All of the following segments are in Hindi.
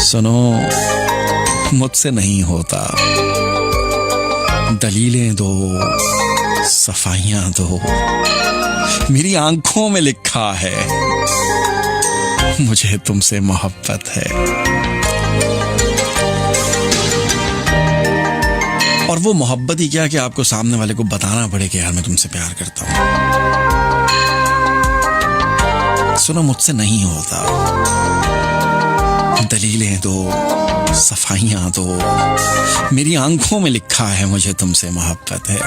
सुनो, मुझसे नहीं होता, दलीलें दो, सफाइयां दो, मेरी आंखों में लिखा है, मुझे तुमसे मोहब्बत है। और वो मोहब्बत ही क्या कि आपको सामने वाले को बताना पड़े कि यार मैं तुमसे प्यार करता हूं। सुनो, मुझसे नहीं होता, दलीलें दो, सफाइयां दो, मेरी आंखों में लिखा है, मुझे तुमसे मोहब्बत है।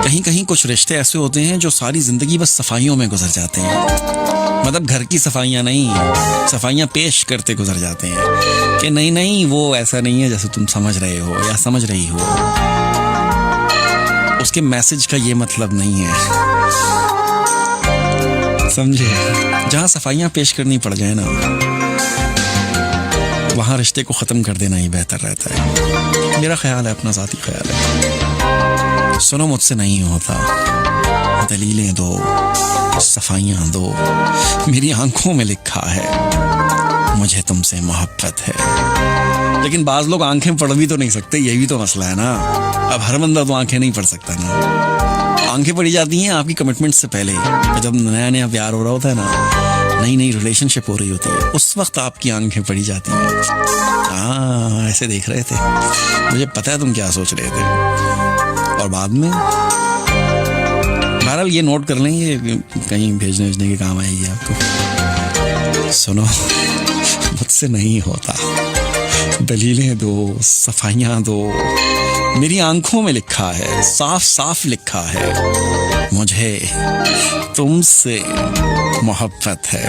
कहीं कहीं कुछ रिश्ते ऐसे होते हैं जो सारी जिंदगी बस सफाइयों में गुजर जाते हैं। मतलब घर की सफाइयां नहीं, सफाइयां पेश करते गुजर जाते हैं कि नहीं नहीं वो ऐसा नहीं है जैसे तुम समझ रहे हो या समझ रही हो। उसके मैसेज का ये मतलब नहीं है, समझे। जहां सफाइयां पेश करनी पड़ जाए ना, वहां रिश्ते को खत्म कर देना ही बेहतर रहता है। मेरा ख्याल है, अपना ज़ाती ख्याल है। सुनो, मुझसे नहीं होता, दलीलें दो, सफाइयां दो, मेरी आंखों में लिखा है, मुझे तुमसे मोहब्बत है। लेकिन बाज लोग आंखें पढ़ भी तो नहीं सकते, यही भी तो मसला है ना। अब हर बंदा तो आंखें नहीं पढ़ सकता ना। आंखें पढ़ी जाती हैं आपकी कमिटमेंट से पहले, जब नया नया प्यार हो रहा होता है ना, नई नई रिलेशनशिप हो रही होती है, उस वक्त आपकी आंखें पढ़ी जाती हैं। हाँ, ऐसे देख रहे थे, मुझे पता है तुम क्या सोच रहे थे। और बाद में बहरहाल ये नोट कर लें, ये कहीं भेजने भेजने के काम आएगी आपको। सुनो, मुझसे नहीं होता, दलीलें दो, सफाइयां दो, मेरी आंखों में लिखा है, साफ साफ लिखा है, मुझे तुमसे मोहब्बत है।